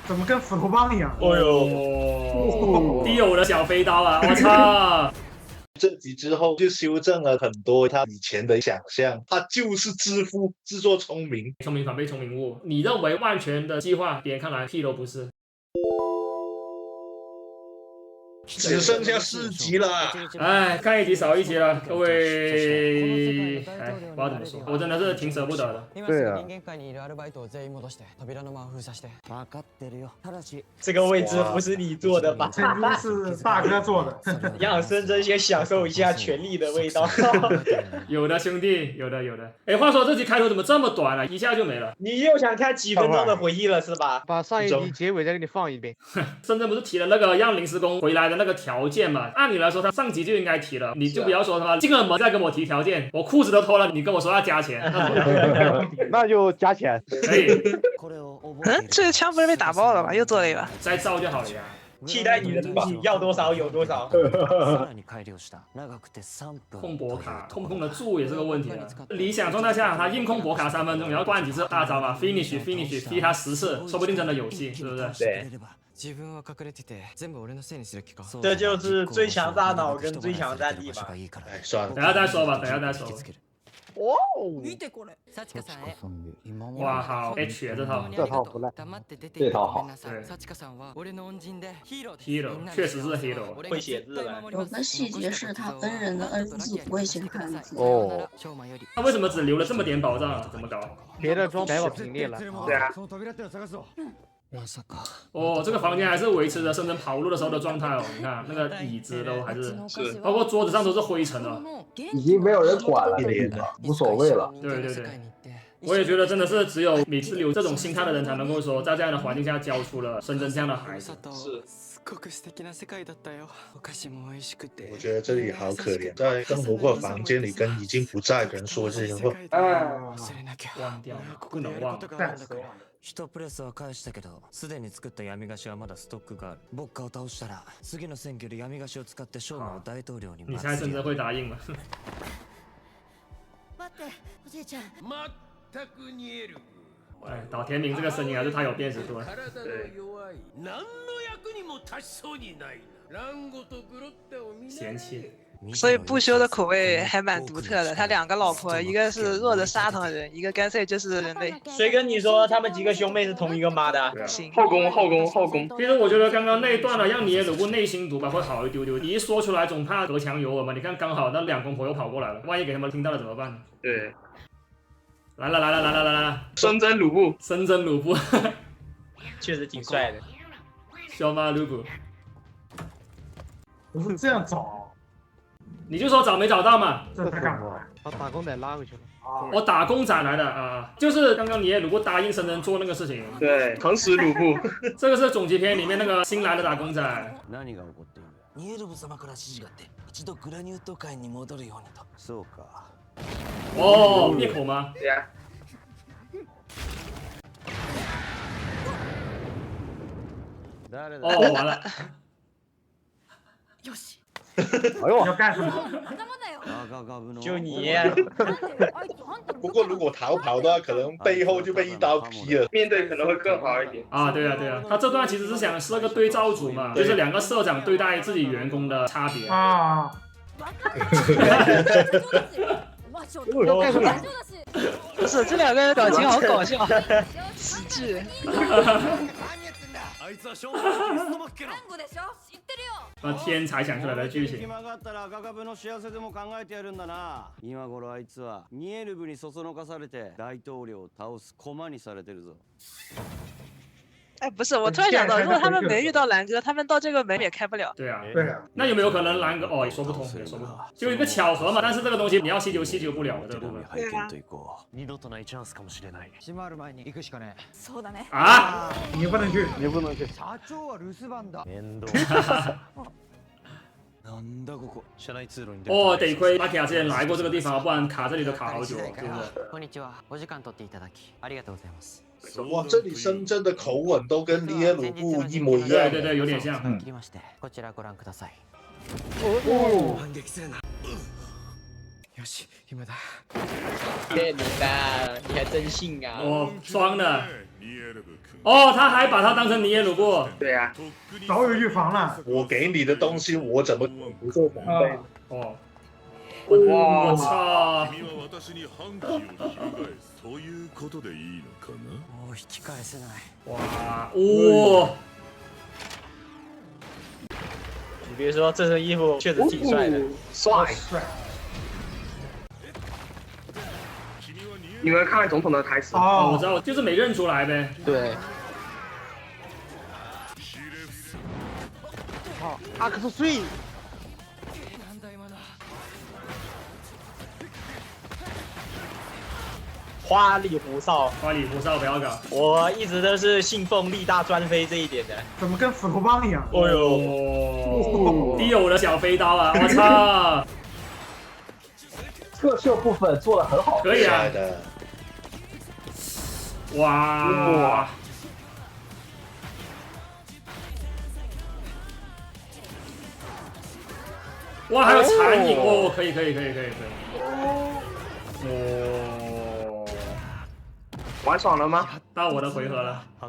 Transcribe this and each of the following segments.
怎么跟斧头帮一样？哦呦，低友的小飞刀啊！我操！这集之后就修正了很多他以前的想象，他就是知夫，自作聪明，聪明反被聪明误。你认为万全的计划，别人看来屁都不是。只剩下4集了。哎，看一集少一集了，各位，哎，不知道怎么说，我真的是挺舍不得的。对啊，这个位置不是你做的吧？这是大哥做的。让孙真先享受一下权力的味道。有的兄弟，有的。哎，话说这集开头怎么这么短啊？一下就没了。你又想看几分钟的回忆了是吧？把上一集结尾再给你放一遍。深圳不是提了那个让临时工回来的那个条件嘛？按理来说他上集就应该提了，你就不要说他妈进了门再跟我提条件，我裤子都脱了，你跟我说要加钱，那就加钱。可以。这个枪不是被打爆了吗？又做了一把。再造就好了呀。替代你的东西要多少有多少。控博卡，控不控得住也是个问题啊。理想状态下，他硬控博卡3分钟，然后灌几次大招嘛 ，finish， 逼他10次，说不定真的有戏，是不是？对。这就是最强大脑跟最强战力吧。哎，算了，等下再说吧。哇哦！哇，好 H 这套不赖，这套好。对 ，Hero 确实是 Hero， 会写字了。有个细节是他本人的儿子不会写汉字。哦，他为什么只留了这么点宝藏啊？怎么搞？别的装备我平裂了。对啊。哦，这个房间还是维持着深圳跑路的时候的状态哦。你看那个椅子都还是，包括桌子上都是灰尘哦。已经没有人管了，这个无所谓了。对，我也觉得真的是只有米志有这种心态的人才能够说，在这样的环境下教出了深圳这样的孩子。是。我觉得这里好可怜，在更活过房间里跟已经不在的人说这些话。忘掉了，不能忘。1プレスは返したけど、すでに作った闇菓子はまだストックがある。ボッカを倒したら、次の選挙で闇菓子を使ってショーマを大統領に。你猜深圳会答应吗？待って、おじいちゃん。全く見える。哎，岛田明这个声音还是太有辨识度了。对。何の役にも立ちそうにない。乱ごとグロってお見嫌弃。所以不朽的口味还蛮独特的，他2个老婆，一个是弱的沙腾人，一个干脆就是人类。谁跟你说他们几个兄妹是同一个妈的？行，后宫。其实我觉得刚刚那一段呢，让你也如果内心读吧会好一丢丢。你一说出来，总怕隔墙有耳嘛。你看刚好那2公婆又跑过来了，万一给他们听到了怎么办？对。来了，深圳鲁布，确实挺帅的。小马鲁布，不是这样找。你就说找没找到嘛？这在干嘛？把打工仔拉回去了。我打工仔来的啊，就是刚刚你也如果答应深圳做那个事情。对，同时鲁布。这个是总集篇里面那个新来的打工仔。哦，灭口吗？对呀。哦，完了。哎呦，要干什么？就你。不过如果逃跑的话，可能背后就被一刀劈了。面对可能会更好一点。啊，对啊，他这段其实是想设个对照组嘛，就是2个社长对待自己员工的差别。啊。不是，这2个人表情好搞笑，喜剧。天才想出来的剧情。今頃あいつはニエルブにそそのかされて大統領を倒す駒にされてるぞ。哎，不是，我突然想到，如果他们没遇到蓝哥，他们到这个门也开不了。对啊。那有没有可能蓝哥也说不通，就一个巧合嘛？但是这个东西你要吸求不了的这个部分。对啊。そうだね。啊！你不能去。哦，得亏阿卡之前来过这个地方，不然卡这里都卡好久了，是不是？こんにちは。お時間取っていただきありがとうございます。哇，这里深圳的口吻都跟里耶鲁布一模一样。对，有点像。こちらご覧ください。反撃するな。よし、今だ。骗你的，你还真信啊？哦，装的。哦，他还把他当成尼耶鲁布。对呀，早有预防了。我给你的东西，我怎么不做准备？哦，我操！哇，哇！你别说，这身衣服确实挺帅的，帅。你们看看总统的台词哦，我知道，就是没认出来呗。对。好，阿克苏睡。花里胡哨，花里胡哨，不要搞。我一直都是信奉力大专飞这一点的。怎么跟斧头帮一样？哦呦，迪欧的小飞刀啊！我操！特摄部分做的很好，可以啊。哇！哇，还有残影哦！可以。哦，玩爽了吗？到我的回合了。打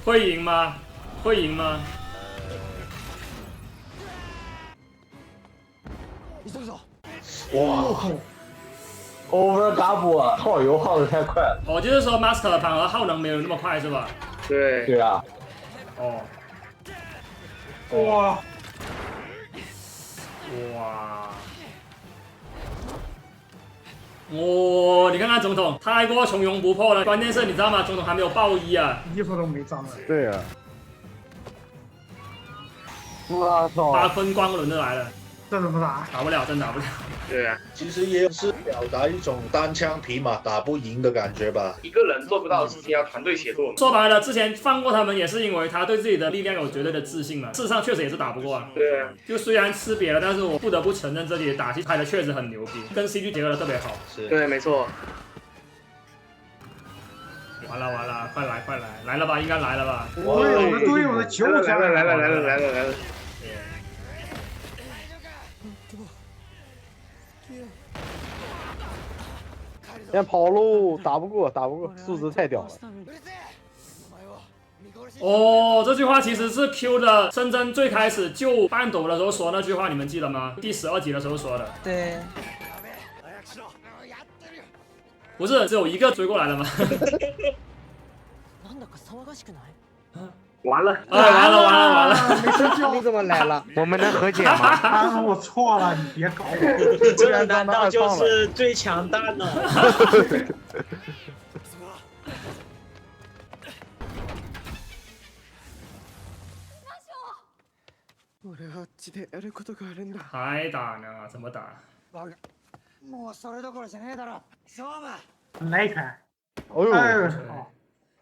会赢吗？会赢吗？哇 ，over double 耗油耗的太快了。哦，就是说 Master 反而耗能没有那么快是吧？对。对啊。哦。哇！哇！你看看总统太过从容不迫了，关键是你知道吗？总统还没有爆衣啊，衣服都没脏了。对啊。我操8分光轮就来了，这怎么打？打不了，真打不了。对啊，其实也是表达一种单枪匹马打不赢的感觉吧。一个人做不到的事情要团队协作。说白了，之前放过他们也是因为他对自己的力量有绝对的自信嘛。事实上确实也是打不过啊。对啊。就虽然吃瘪了，但是我不得不承认这里的打戏拍的确实很牛逼，跟 CG 结合的特别好。是。对，没错。完了，快来，来了吧，应该来了吧？我的队友的球下来了。先跑路，打不过，素质太屌了。哦，这句话其实是 Q 的深圳最开始救半斗的时候说那句话，你们记得吗？第12集的时候说的。对。不是只有一个追过来了吗？完了，完了！没睡觉，你怎么来了？我们能和解吗？啊，我错了，你别搞我。这难道就是最强大呢？还打呢？怎么打？来一开。哎呦！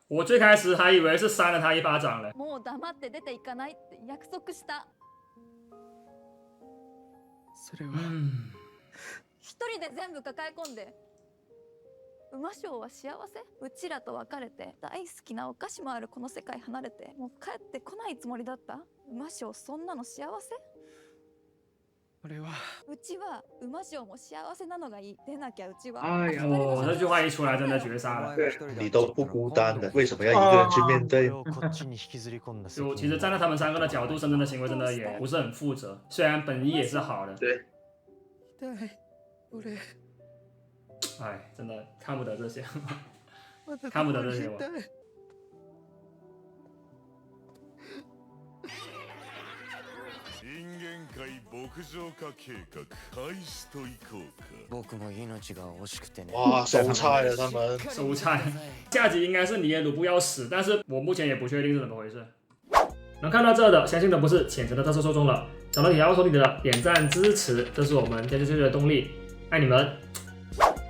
我最开始还以为是扇了他一巴掌嘞。馬匠は幸せ？うちらと別れて大好きなお菓子もあるこの世界離れてもう帰ってこないつもりだった？馬匠そんなの幸せ？うちは馬匠も幸せなのがいい。出なきゃうちは。哦，这句话一出来真的绝杀了。你都不孤单的，为什么要一个人去面对？就其实站在他们3个的角度，深圳的行为真的也不是很负责，虽然本意也是好的。对。哎，真的看不得这些，看不得这些我。哇，收菜了他们，收菜。下集应该是尼耶鲁布要死，但是我目前也不确定是怎么回事。能看到这的，相信都不是浅层的特色受众了。想到也要收你的点赞支持，这是我们坚持下去的动力，爱你们。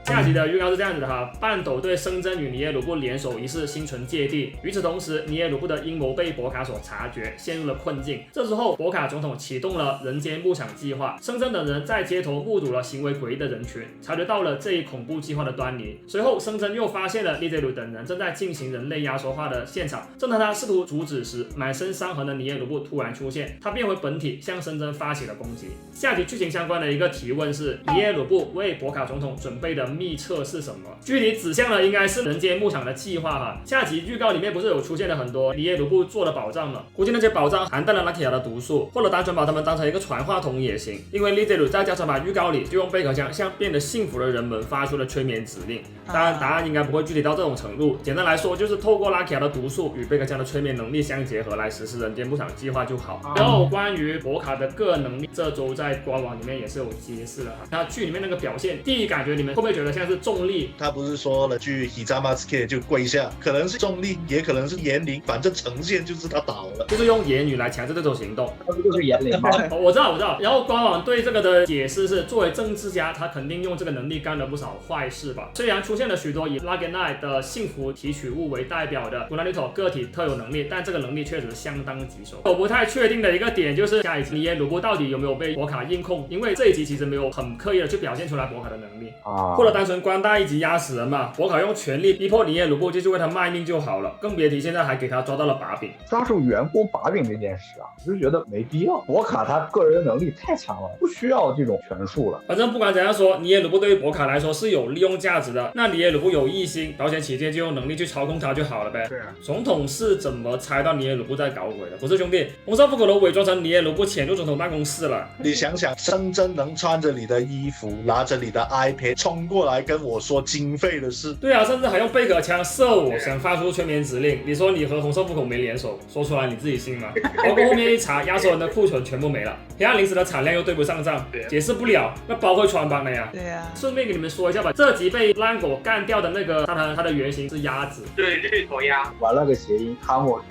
下集的预告是这样子的哈，半斗对深真与尼耶鲁布联手一事心存芥蒂，与此同时，尼耶鲁布的阴谋被博卡所察觉，陷入了困境。这时候，博卡总统启动了人间牧场计划，深真等人在街头目睹了行为诡异的人群，察觉到了这一恐怖计划的端倪。随后，深真又发现了利杰鲁等人正在进行人类压缩化的现场。正当他试图阻止时，满身伤痕的尼耶鲁布突然出现，他变回本体，向深真发起了攻击。下集剧情相关的一个提问是：尼耶鲁布为博卡总统准备的秘册是什么？具体指向的应该是人间牧场的计划哈。下集预告里面不是有出现了很多尼耶鲁布做的宝藏吗？估计那些宝藏含带了拉提亚的毒素，或者单纯把他们当成一个传话筒也行。因为利杰鲁在加长版预告里就用贝壳枪向变得幸福的人们发出了催眠指令，当然答案应该不会具体到这种程度。简单来说，就是透过拉提亚的毒素与贝壳枪的催眠能力相结合来实施人间牧场计划就好。然后关于博卡的个人能力，这周在官网里面也是有揭示了。那剧里面那个表现，第一感觉你们会不会觉得像是重力？他不是说了句 Hizamasuke 就跪下，可能是重力，也可能是言灵，反正呈现就是他倒了，就是用言语来强制这种行动。那不就是言灵吗？我知道。然后官网对这个的解释是，作为政治家，他肯定用这个能力干了不少坏事吧。虽然出现了许多以拉根奈的幸福提取物为代表的 Gunanito 个体特有能力，但这个能力确实相当棘手。我不太确定的一个点就是下一集尼耶鲁布到底有没有被博卡硬控，因为这一集其实没有很刻意的去表现出来博卡的能力啊，或者单纯关大一集压死人嘛，博卡用全力逼迫尼耶鲁布继续为他卖命就好了，更别提现在还给他抓到了把柄。抓住员工把柄这件事啊，我就觉得没必要。博卡他个人能力太强了，不需要这种权术了。反正不管怎样说，尼耶鲁布对于博卡来说是有利用价值的。那尼耶鲁布有异心，保险起见就用能力去操控他就好了呗。对啊。总统是怎么猜到尼耶鲁布在搞鬼的？不是兄弟，红少不可能伪装成尼耶鲁布潜入总统办公室了。你想想，深真能穿着你的衣服，拿着你的 iPad 冲过来跟我说经费的事。对啊，甚至还用贝壳枪射我，想发出催眠指令。你说你和红少不可没联手，说出来你自己信吗？包括后面一查，压缩人的库存全部没了，黑暗零食的产量又对不上账，解释不了，那包会穿帮的呀。对呀。顺便给你们说一下吧，这集被烂狗干掉的那个沙滩，它的原型是鸭子。对，绿头鸭。玩了个谐音，卡莫。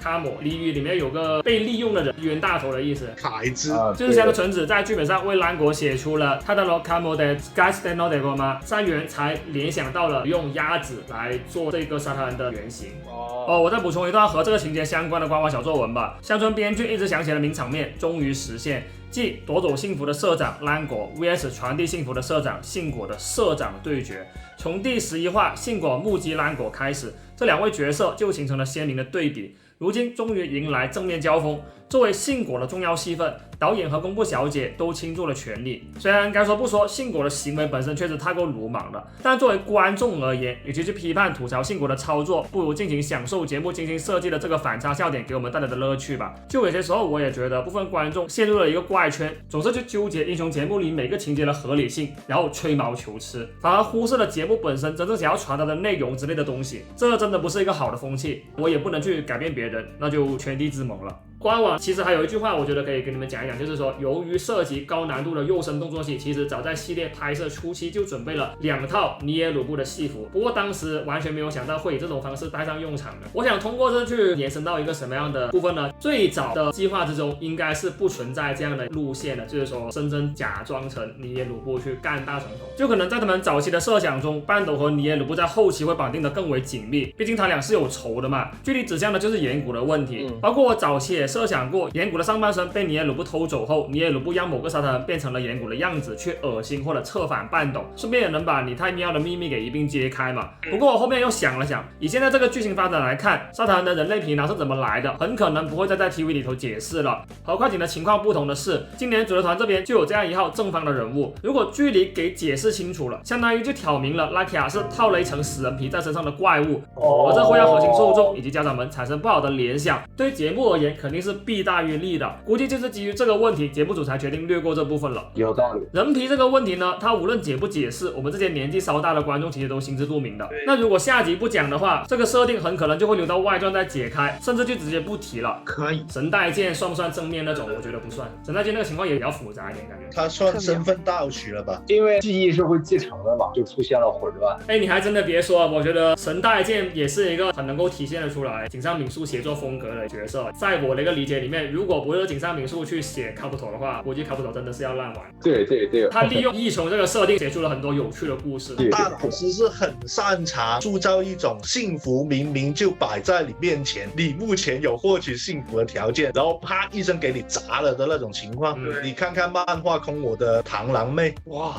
俚语里面有个被利用的人，冤大头的意思。凯子。就是香的纯子在剧本上为烂狗写出了他的 Kamo de Gaste no de 吗？山原才联想到了用鸭子来做这个沙滩的原型。我再补充一段和这个情节相关的官网小作文吧。乡村编剧一直想起了名场面终于实现，即夺走幸福的社长烂果 vs 传递幸福的社长信果的社长对决。从第11话信果目击烂果开始，这两位角色就形成了鲜明的对比。如今终于迎来正面交锋，作为信果的重要戏份，导演和公布小姐都倾注了全力。虽然该说不说，信果的行为本身确实太过鲁莽了，但作为观众而言，与其去批判吐槽信果的操作，不如尽情享受节目精心设计的这个反差笑点给我们带来的乐趣吧。就有些时候，我也觉得部分观众陷入了一个怪圈，总是去纠结英雄节目里每个情节的合理性，然后吹毛求疵，反而忽视了节目本身真正想要传达的内容之类的东西。这真的不是一个好的风气，我也不能去改变别人，那就圈地自萌了。官网其实还有一句话，我觉得可以跟你们讲一讲，就是说，由于涉及高难度的肉身动作戏，其实早在系列拍摄初期就准备了2套尼耶鲁布的戏服，不过当时完全没有想到会以这种方式带上用场的。我想通过这去延伸到一个什么样的部分呢？最早的计划之中应该是不存在这样的路线的，就是说深真假装成尼耶鲁布去干大总统，就可能在他们早期的设想中，半斗和尼耶鲁布在后期会绑定的更为紧密，毕竟他俩是有仇的嘛。具体指向的就是岩谷的问题，包括我早期也设想过，岩谷的上半身被尼耶鲁布偷走后，尼耶鲁布让某个沙滩变成了岩谷的样子，去恶心或者策反半斗，顺便也能把尼泰米奥的秘密给一并揭开嘛。不过我后面又想了想，以现在这个剧情发展来看，沙滩的人类皮囊是怎么来的，很可能不会再在 TV 里头解释了。和快艇的情况不同的是，今年主流团这边就有这样一号正方的人物，如果剧里给解释清楚了，相当于就挑明了拉提亚是套了一层死人皮在身上的怪物，而这会让核心受众以及家长们产生不好的联想，对节目而言肯定是弊大于利的。估计就是基于这个问题，节目组才决定略过这部分了。有道理。人皮这个问题呢，它无论解不解释，我们这些年纪稍大的观众其实都心知肚明的。那如果下集不讲的话，这个设定很可能就会留到外传再解开，甚至就直接不提了。可以。神代剑算不算正面那种？我觉得不算。神代剑那个情况也比较复杂一点，感觉。他算身份盗取了吧？因为记忆是会继承的嘛，就出现了混乱。你还真的别说，我觉得神代剑也是一个很能够体现得出来井上敏树写作风格的角色。在我的一个个理解里面，如果不是井上明树去写卡布托的话，估计卡布托真的是要烂完。对对对，他利用义雄这个设定写出了很多有趣的故事。大老师是很擅长塑造一种幸福明明就摆在你面前，你目前有获取幸福的条件，然后啪一声给你砸了的那种情况。你看看漫画空我的螳螂妹，哇！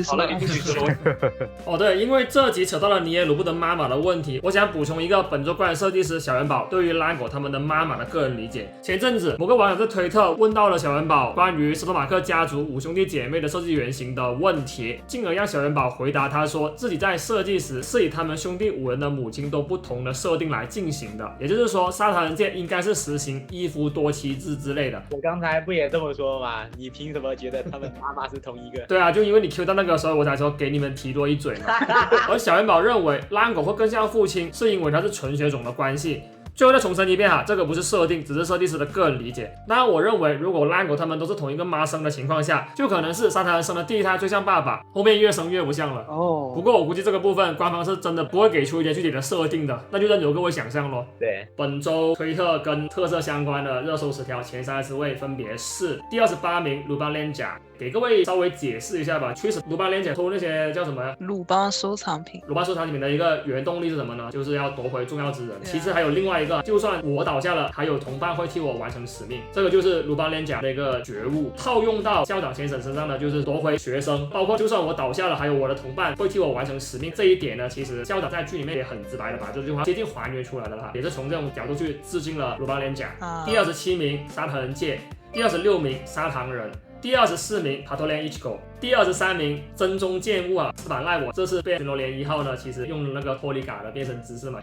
好了，你不许说。哦，对，因为这集扯到了尼耶鲁布的妈妈的问题，我想补充一个本作怪设计师小元宝对于拉狗他们的妈妈的个人理解。前阵子某个网友在推特问到了小元宝关于斯托马克家族5兄弟姐妹的设计原型的问题，进而让小元宝回答他说自己在设计时是以他们兄弟5人的母亲都不同的设定来进行的，也就是说沙唐人界应该是实行一夫多妻制之类的。我刚才不也这么说吗？你凭什么觉得他们妈妈是同一个？对啊，就因为你 Q 到那个时候，我才说给你们提多一嘴嘛。而小元宝认为拉狗会更像父亲，是因为他是纯血种的关系。最后再重申一遍哈，这个不是设定，只是设计师的个人理解。那我认为，如果拉狗他们都是同一个妈生的情况下，就可能是沙唐人生的第一胎最像爸爸，后面越生越不像了。不过我估计这个部分官方是真的不会给出一些具体的设定的，那就任由各位想象咯。对，本周推特跟特色相关的热搜10条前30位分别是第28名鲁邦连甲，给各位稍微解释一下吧。驱使鲁邦连甲偷那些叫什么呀？鲁邦收藏品。鲁邦收藏品的一个原动力是什么呢？就是要夺回重要之人。其实还有另外一个，就算我倒下了，还有同伴会替我完成使命。这个就是鲁邦连甲的一个觉悟。套用到校长先生身上呢，就是夺回学生，包括就算我倒下了，还有我的同伴会替我完成使命。这一点呢，其实校长在剧里面也很直白的把这句话接近还原出来的啦，也是从这种角度去致敬了鲁邦连甲。第27名沙唐人界，第26名沙唐人，第24名帕托连伊奇狗，第23名真宗剑物啊，斯板赖我，这次被巡逻连1号呢，其实用了那个托里嘎的变身姿势嘛。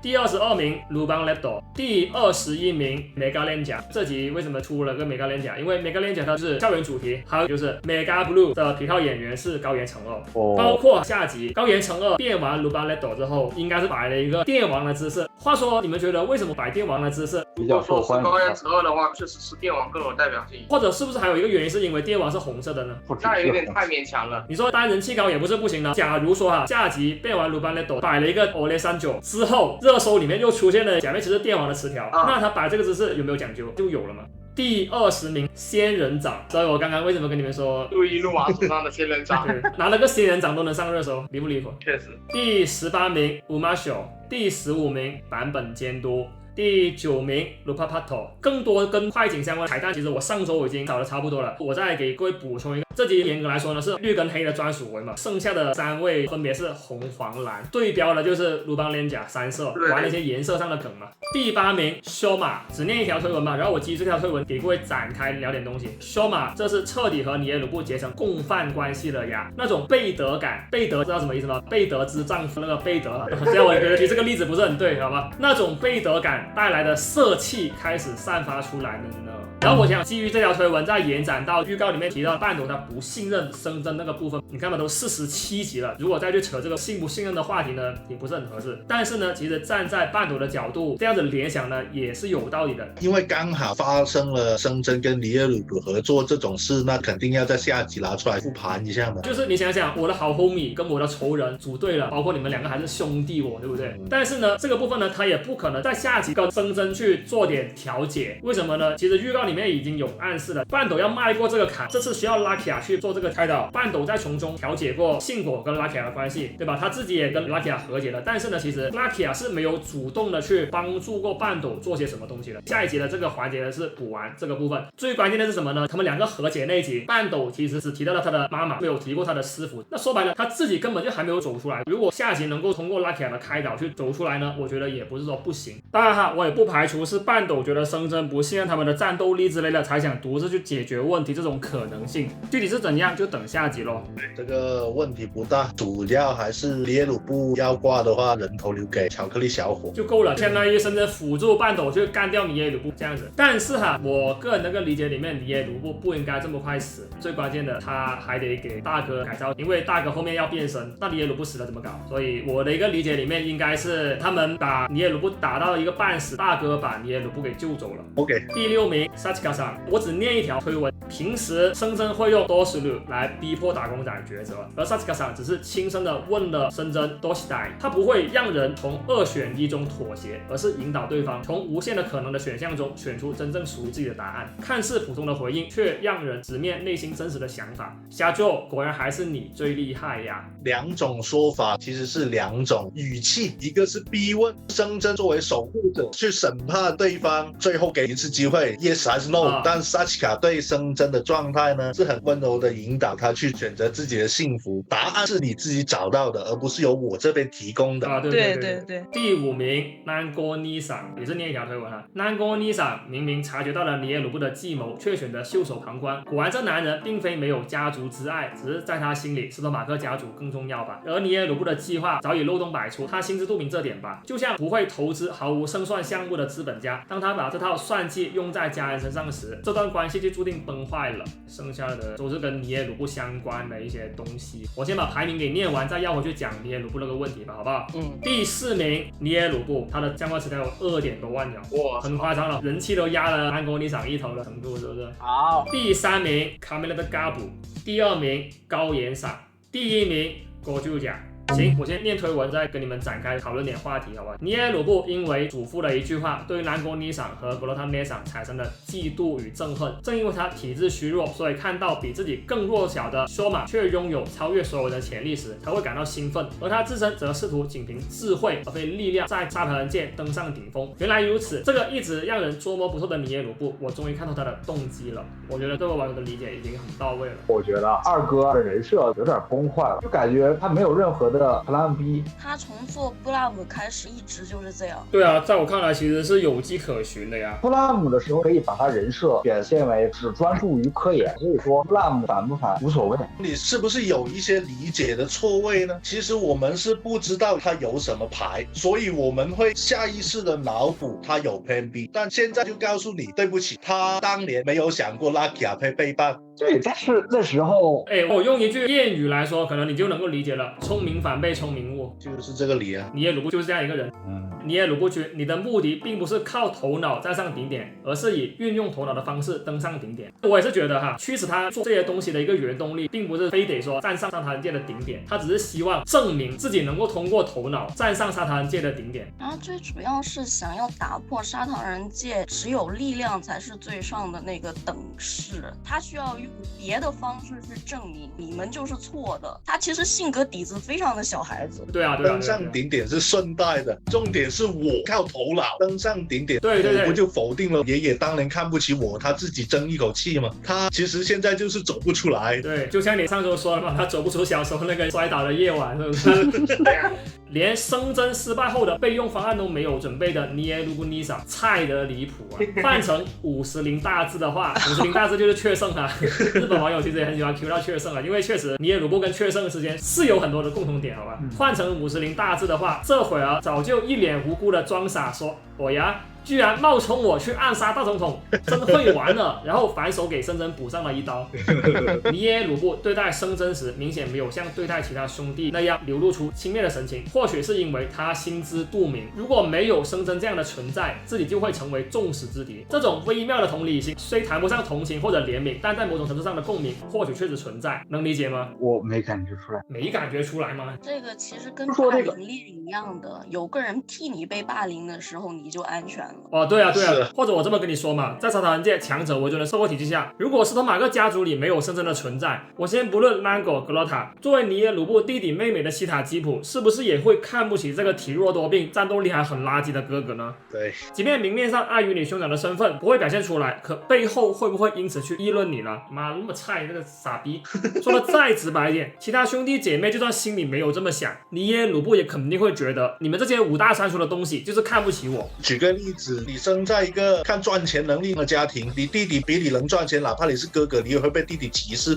第22名鲁邦雷斗，第21名Mega连甲。这集为什么出了个Mega连甲？因为Mega连甲它是校园主题，还有就是 Mega Blue 的皮套演员是高原诚二，包括下集高原诚二变完鲁邦雷斗之后，应该是摆了一个电王的姿势。话说你们觉得为什么摆电王的姿势？比较受欢迎。高原诚二的话，确实是电王更有代表性，或者是不是还有一个原因是因为电王是红色的呢？那有点太勉强了。你说当然人气高也不是不行的。假如说哈，下集变完鲁班雷斗摆了一个欧雷39之后，热搜里面又出现了假面骑士电王的词条，那他摆这个姿势有没有讲究？就有了嘛。第20名仙人掌，所以我刚刚为什么跟你们说路易路瓦手上的仙人掌，拿了个仙人掌都能上热搜，离不离谱？确实。第18名乌马秀，第15名版本监督。第9名 Lupapato， 更多跟快景相关的彩蛋，其实我上周已经找的差不多了，我再给各位补充一个。这集严格来说呢是绿跟黑的专属文嘛，剩下的3位分别是红、黄、蓝，对标的就是鲁邦连甲3色，玩了一些颜色上的梗嘛。第8名 Shoma， 只念一条推文吧，然后我基于这条推文给各位展开聊点东西。Shoma 这是彻底和尼耶鲁布结成共犯关系了呀，那种贝德感，贝德知道什么意思吗？贝德之丈夫那个贝德，虽然我觉得其实这个例子不是很对，好吧？那种贝德感带来的色气开始散发出来了呢。然后我想基于这条推文再延展到预告里面提到半斗他不信任生真那个部分，你看嘛，都47集了，如果再去扯这个信不信任的话题呢，也不是很合适。但是呢，其实站在半斗的角度，这样子联想呢也是有道理的。因为刚好发生了生真跟尼耶鲁布合作这种事，那肯定要在下集拿出来复盘一下嘛。就是你想想，我的好 homie 跟我的仇人组队了，包括你们2个还是兄弟对不对？但是呢，这个部分呢，他也不可能在下集跟生真去做点调解。为什么呢？其实预告里面已经有暗示了，半斗要迈过这个坎，这次需要拉卡去做这个开导。半斗在从中调解过信果跟拉卡的关系，对吧？他自己也跟拉卡和解了，但是呢，其实拉卡是没有主动的去帮助过半斗做些什么东西的。下一集的这个环节呢是补完这个部分。最关键的是什么呢？他们2个和解那一集，半斗其实只提到了他的妈妈，没有提过他的师傅。那说白了，他自己根本就还没有走出来。如果下集能够通过拉卡的开导去走出来呢，我觉得也不是说不行。当然哈，我也不排除是半斗觉得生真不信任他们的战斗力之类的，才想独自去解决问题这种可能性。具体是怎样，就等下集咯。这个问题不大，主要还是尼耶鲁布要挂的话，人头留给巧克力小伙就够了，相当于甚至辅助半斗去干掉尼耶鲁布这样子。但是哈，我个人那个理解里面，尼耶鲁布不应该这么快死。最关键的，他还得给大哥改造，因为大哥后面要变身，那尼耶鲁布死了怎么搞？所以我的一个理解里面，应该是他们把尼耶鲁布打到一个半死，大哥把尼耶鲁布给救走了。OK。第6名塞萨奇卡桑，我只念一条推文。平时深真会用多斯鲁来逼迫打工仔抉择，而萨奇卡桑只是轻声的问了深真多西代，他不会让人从2选1中妥协，而是引导对方从无限的可能的选项中选出真正属于自己的答案。看似普通的回应，却让人直面内心真实的想法。瞎做，果然还是你最厉害呀！2种说法其实是2种语气，一个是逼问深真作为守护者去审判对方，最后给一次机会 yes 还是 no，但萨奇卡对深真的状态呢是很温柔的引导他去选择自己的幸福，答案是你自己找到的，而不是由我这边提供的。对。第5名南郭尼桑也是念一条推文啊，南郭尼桑明明察觉到了尼耶鲁布的计谋，却选择袖手旁观。果然这男人并非没有家族之爱，只是在他心里斯托马克家族更重要吧。而尼耶鲁布的计划早已漏洞百出，他心知肚明这点吧。就像不会投资毫无胜算项目的资本家，当他把这套算计用在家人身上时，这段关系就注定崩坏了。剩下的都是跟尼耶鲁布相关的一些东西，我先把排名给念完，再要回去讲尼耶鲁布那个问题吧，好不好？第4名尼耶鲁布，他的酱瓜词条有2点多万鸟，哇，很夸张了，人气都压了安国尼桑一头的程度，是不是？好。第3名卡梅拉的嘎布，第2名高岩赏，第1名郭就甲。行，我先念推文，再跟你们展开讨论点话题，好吧？尼耶鲁布因为祖父的一句话，对南国尼桑和格罗塔涅桑产生了嫉妒与憎恨。正因为他体质虚弱，所以看到比自己更弱小的索马却拥有超越所有人的潜力时，才会感到兴奋。而他自身则试图仅凭智慧而非力量，在沙盘界登上顶峰。原来如此，这个一直让人捉摸不透的尼耶鲁布，我终于看透他的动机了。我觉得对我网友的理解已经很到位了。我觉得二哥的人设有点崩坏了，就感觉他没有任何的Plan B，他从做 Blam 开始一直就是这样。对啊，在我看来其实是有迹可循的呀。Blam 的时候可以把他人设表现为只专注于科研，所以说 Blam 反不反无所谓。你是不是有一些理解的错位呢？其实我们是不知道他有什么牌，所以我们会下意识的脑补他有 Plan B， 但现在就告诉你，对不起，他当年没有想过拉卡佩背叛。对，但是那时候，我用一句谚语来说，可能你就能够理解了：聪明反被聪明误，就是这个理啊。尼耶鲁布就是这样一个人。尼耶鲁布区，你的目的并不是靠头脑站上顶点，而是以运用头脑的方式登上顶点。我也是觉得驱使他做这些东西的一个原动力，并不是非得说站上沙滩界的顶点，他只是希望证明自己能够通过头脑站上沙滩界的顶点。然后最主要是想要打破沙滩人界只有力量才是最上的那个等式，他需要用别的方式去证明你们就是错的。他其实性格底子非常的小孩子。对啊，登上顶点是顺带的，重点是我靠头脑登上顶点。对，我不就否定了爷爷当年看不起我，他自己争一口气吗？他其实现在就是走不出来。对，就像你上周说了嘛，他走不出小时候那个摔倒的夜晚，是不是？连生真失败后的备用方案都没有准备的尼耶鲁布尼桑，菜得离谱啊！换成50大字的话，50大字就是确胜啊！日本网友其实也很喜欢 Q 到确胜啊，因为确实尼耶鲁布跟确胜之间是有很多的共同点，好吧？换成50大字的话，这会儿早就一脸无辜的装傻说：“我呀。”居然冒充我去暗杀大总统，真会玩了！然后反手给深真补上了一刀。尼耶鲁布对待深真时，明显没有像对待其他兄弟那样流露出轻蔑的神情，或许是因为他心知肚明，如果没有深真这样的存在，自己就会成为众矢之的。这种微妙的同理心，虽谈不上同情或者怜悯，但在某种程度上的共鸣，或许确实存在，能理解吗？我没感觉出来。没感觉出来吗？这个其实跟霸凌链一样的，有个人替你被霸凌的时候，你就安全了。哦，对啊，或者我这么跟你说嘛，在沙滩界强者为尊的社会体系下，如果斯托马克家族里没有深真的存在，我先不论曼果格洛塔，作为尼耶鲁布弟弟妹妹的西塔吉普，是不是也会看不起这个体弱多病、战斗力还很垃圾的哥哥呢？对，即便明面上碍于你兄长的身份不会表现出来，可背后会不会因此去议论你呢？妈那么菜，那个傻逼！说的再直白一点，其他兄弟姐妹就算心里没有这么想，尼耶鲁布也肯定会觉得你们这些5大三粗的东西就是看不起我。举个例子，你生在一个看赚钱能力的家庭，你弟弟比你能赚钱，哪怕你是哥哥，你也会被弟弟歧视。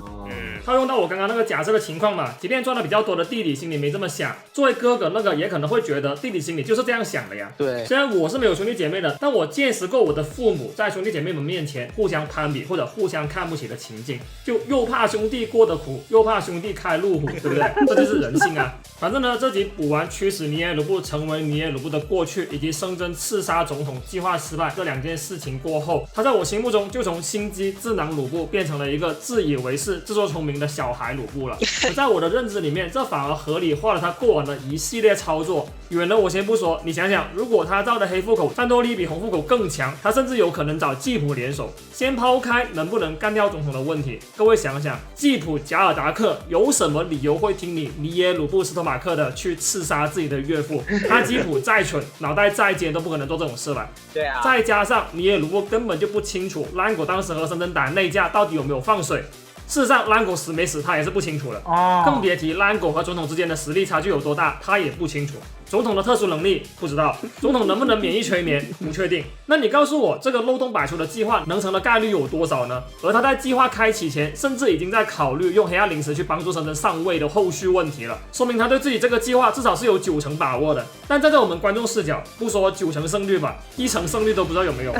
套用到我刚刚那个假设的情况嘛，即便赚的比较多的弟弟心里没这么想，作为哥哥那个也可能会觉得弟弟心里就是这样想的呀。对，虽然我是没有兄弟姐妹的，但我见识过我的父母在兄弟姐妹们面前互相攀比或者互相看不起的情境，就又怕兄弟过得苦，又怕兄弟开路虎，对不对？这就是人性啊。反正呢，这集补完驱使尼耶鲁布成为尼耶鲁布的过去，以及声称刺杀总统计划失败这2件事情过后，他在我心目中就从心机智囊鲁布变成了一个自以为是、自作聪明的小孩鲁布了。而在我的认知里面，这反而合理化了他过往的一系列操作。远的我先不说，你想想，如果他造的黑腹口战斗力比红腹口更强，他甚至有可能找吉普联手。先抛开能不能干掉总统的问题，各位想想，吉普贾尔达克有什么理由会听你尼耶鲁布斯托马克的去刺杀自己的岳父？他吉普再蠢，脑袋再尖都不可能做这种事吧？对啊。再加上尼耶鲁布根本就不清楚兰果当时和深圳打内架到底有没有放水。事实上，兰果死没死他也是不清楚的，更别提兰果和总统之间的实力差距有多大，他也不清楚。总统的特殊能力不知道，总统能不能免疫催眠不确定。那你告诉我，这个漏洞百出的计划能成的概率有多少呢？而他在计划开启前，甚至已经在考虑用黑暗灵石去帮助深圳上位的后续问题了，说明他对自己这个计划至少是有90%把握的。但站在我们观众视角，不说90%胜率吧，1成胜率都不知道有没有。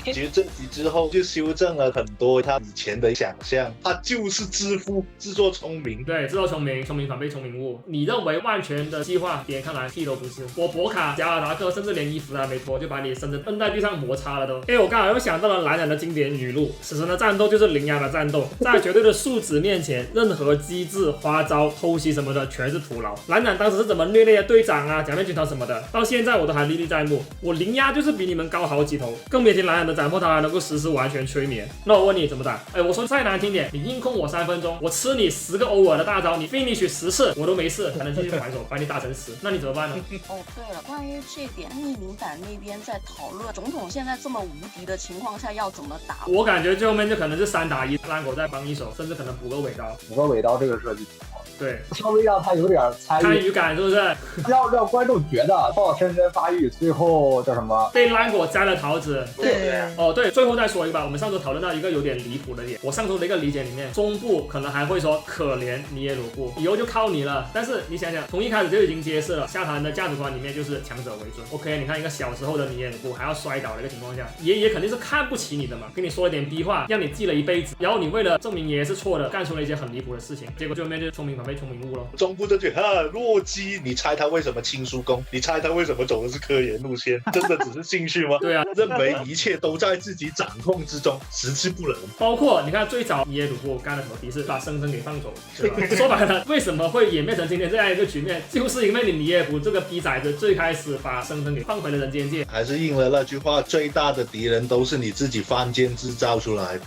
其实这集之后就修正了很多他以前的想象，他就是自负、自作聪明。对，自作聪明，聪明反被聪明误。你认为万全的计划，别人看来屁都不是。我博卡、加尔达克甚至连衣服还没脱，就把你深圳摁在地上摩擦了都。因为我刚好又想到了蓝染的经典语录：此时的战斗就是零压的战斗，在绝对的数值面前，任何机智、花招、偷袭什么的全是徒劳。蓝染当时是怎么虐猎队长啊、假面军团什么的，到现在我都还历历在目。我零压就是比你们高好几头，更别提蓝染的斩破他还能够实施完全催眠。那我问你怎么打？我说再难听点，你硬控我3分钟，我吃你10个欧尔的大招，你 finish 10次我都没事，才能继续还手把你打成10，那你怎么办呢？哦，对了，关于这点，匿名版那边在讨论总统现在这么无敌的情况下要怎么打。我感觉最后面就可能是3打1，兰果再帮一手，甚至可能补个尾刀。补个尾刀这个设计挺好。对，稍微让他有点参与感，是不是？让观众觉得到深深发育，最后叫什么？被兰果摘了桃子。对。哦，对，最后再说一个吧。我们上周讨论到一个有点离谱的点，我上周的一个理解里面，中部可能还会说可怜尼耶鲁布，以后就靠你了。但是你想想，从一开始就已经揭示了夏坛的价值观里面就是强者为尊。OK， 你看一个小时候的尼耶鲁布还要摔倒的一个情况下，爷爷肯定是看不起你的嘛，跟你说一点逼话，让你记了一辈子，然后你为了证明爷爷是错的，干出了一些很离谱的事情，结果最后面就是聪明反被聪明误了。中部这句弱鸡，你猜他为什么亲叔公？你猜他为什么走的是科研路线？真的只是兴趣吗？对啊，认为一切都在自己掌控之中，实至不能。包括你看最早尼耶鲁布干了什么敌视，把生生给放走，对吧？说白了，为什么会演变成今天这样一个局面，就是因为你尼耶鲁这个逼崽子最开始把生生给放回了人间界，还是应了那句话：最大的敌人都是你自己犯贱制造出来的。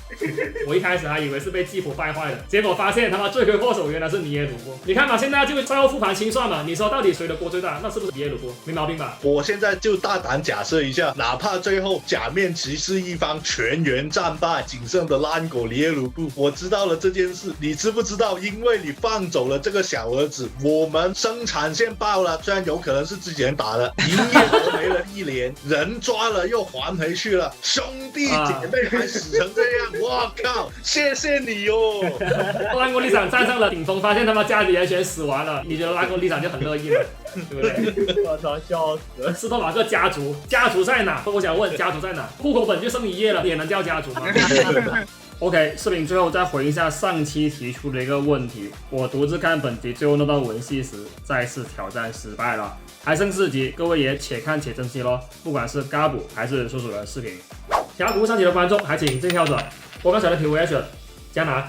我一开始还以为是被基普败坏的，结果发现他妈罪魁祸首原来是尼耶鲁布。你看嘛，现在就最后复盘清算嘛，你说到底谁的锅最大？那是不是尼耶鲁布？没毛病吧？我现在就大胆假设一下，哪怕最后假面骑士一方全员战败，仅剩的烂狗尼耶鲁布，我知道了这件事，你知不知道？因为你放走了这个小儿子，我们生产线爆了，虽然有可能是自己人打的，营业额没了1年，人抓了又还回去了，兄弟姐妹还死成这样，我靠，谢谢你哦！兰国立场站上了顶峰，发现他妈家里人全死完了，你觉得兰国立场就很乐意了，对不对？我操，笑死了！斯托马克家族在哪？我想问家族在哪？户口本就剩1页了，你也能叫家族吗？OK， 视频最后再回一下上期提出的一个问题，我独自看本集最后那段文戏时，再次挑战失败了，还剩4集，各位也且看且珍惜咯。不管是嘎补还是叔叔的视频，峡谷上集的观众还请正跳转，我刚才的 PVS 加拿。